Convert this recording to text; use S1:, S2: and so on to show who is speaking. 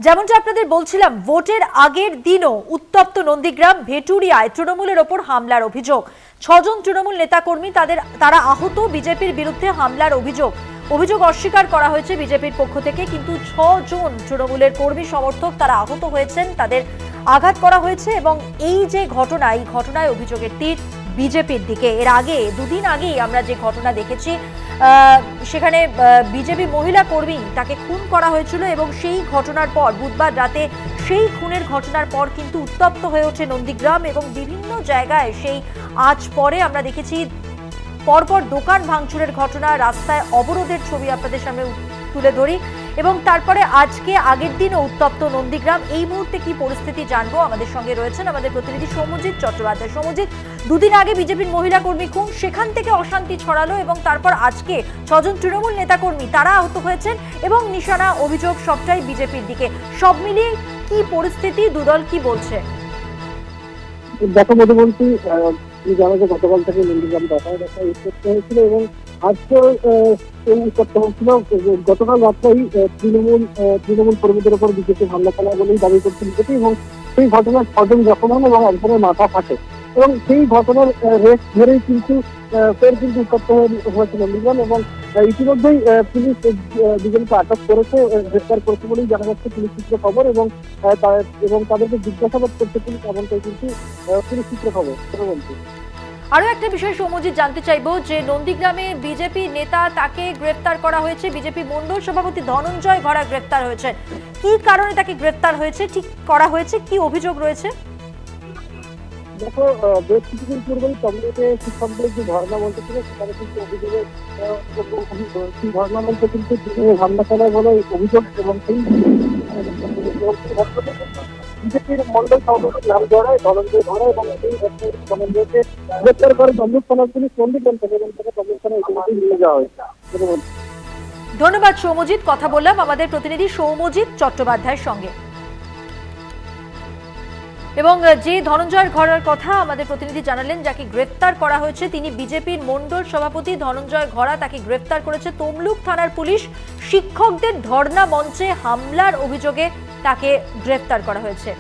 S1: যেমনটা আপনাদের বলছিলাম, ভোটের আগের দিনও উত্তপ্ত নন্দীগ্রাম ভেটুরিয়ায় তৃণমূলের ওপর হামলার অভিযোগ। ৬ জন তৃণমূল নেতাকর্মী তারা আহত। বিজেপির বিরুদ্ধে হামলার অভিযোগ অস্বীকার করা হয়েছে বিজেপির পক্ষ থেকে, কিন্তু ৬ জন তৃণমূলের কর্মী সমর্থক তারা আহত হয়েছেন, তাদের আঘাত করা হয়েছে। এবং এই যে ঘটনা, এই ঘটনায় অভিযোগের তীর বিজেপির দিকে। এর আগে দুদিন আগেই আমরা যে ঘটনা দেখেছি, সেখানে বিজেপি মহিলা কর্মী তাকে খুন করা হয়েছিল এবং সেই ঘটনার পর বুধবার রাতে সেই খুনের ঘটনার পর কিন্তু উত্তপ্ত হয়ে ওঠে নন্দীগ্রাম এবং বিভিন্ন জায়গায় সেই আজ পরে আমরা দেখেছি পরপর দোকান ভাঙচুরের ঘটনা, রাস্তায় অবরোধের ছবি আপনাদের সামনে তুলে ধরি। এবং তারপরে আজকে আগের দিনও উত্তপ্ত নন্দীগ্রাম। এই মুহূর্তে কি পরিস্থিতি জানবো, আমাদের সঙ্গে রয়েছেন আমাদের প্রতিনিধি সৌম্যজিৎ চট্টোপাধ্যায়। সৌম্যজিৎ, দুদিন আগে বিজেপির মহিলা কর্মী খুন, সেখান থেকে অশান্তি ছড়ালো এবং তারপর আজকে ৬ জন তৃণমূল নেতাকর্মী তারা আহত হয়েছেন এবং নিশানা অভিযোগ সবটাই বিজেপির দিকে। সব মিলিয়ে কি পরিস্থিতি, দুদল কি বলছে?
S2: দেখো মধুবন্তী, তুমি জানো যে গতকাল থেকে নন্দীগ্রাম দফায় দফায় উত্তপ্ত হয়েছিল এবং আজকে উত্তপ্ত হচ্ছিল। গতকাল রাত্রেই তৃণমূল কর্মীদের উপর বিজেপি হামলা চালায় বলেই দাবি করছে বিজেপি এবং সেই ঘটনায় ৬ জন জখম হন এবং একজনের মাথা ফাটে এবং সেই ঘটনার রেস ধরেই কিন্তু উত্তপ্ত হয়েছে নন্দীগ্রাম এবং ইতিমধ্যেই পুলিশ দুজনকে আটক করেছে, গ্রেফতার করেছে বলেই জানা যাচ্ছে পুলিশ সূত্রে খবর এবং তাদেরকে জিজ্ঞাসাবাদ করছে পুলিশ, এমনটাই কিন্তু পুলিশ সূত্রে খবর।
S1: আরো একটা বিষয় সৌম্যজিৎ জানতে চাইবো যে নন্দীগ্রামে বিজেপি নেতা তাকে গ্রেফতার করা হয়েছে, বিজেপি মন্ডল সভাপতি ধনঞ্জয় ঘরা গ্রেফতার হয়েছে। কি কারণে তাকে গ্রেফতার করা হয়েছে, কি অভিযোগ রয়েছে?
S2: দেখো, বেশ কিছুদিন পূর্বেই তমলুকে শিক্ষকদের যে ধর্ণা মঞ্চ ছিল সেখানে কিন্তু অভিযোগের ধর্ণা মঞ্চে কিন্তু হামলা চালায় বলে অভিযোগ এবং সেই বিজেপির মন্ডল সভাপতি ধনঞ্জয় ঘরা এবং সেই ধনঞ্জয়কে গ্রেপ্তার করে তমলুক থানার পুলিশ নন্দীগ্রাম থেকে এবং তাকে তমলুক থানায় ইতিমধ্যেই নিয়ে যাওয়া হয়েছে।
S1: ধন্যবাদ সৌম্যজিৎ। কথা বললাম আমাদের প্রতিনিধি সৌম্যজিৎ চট্টোপাধ্যায়ের সঙ্গে। এবং যে ধনঞ্জয় ঘরার কথা আমাদের প্রতিনিধি জানালেন, যাকে গ্রেফতার করা হয়েছে তিনি বিজেপির মন্ডল সভাপতি ধনঞ্জয় ঘরা, তাকে গ্রেফতার করেছে তমলুক থানার পুলিশ। শিক্ষকদের ধর্ণা মঞ্চে হামলার অভিযোগে তাকে গ্রেফতার করা হয়েছে।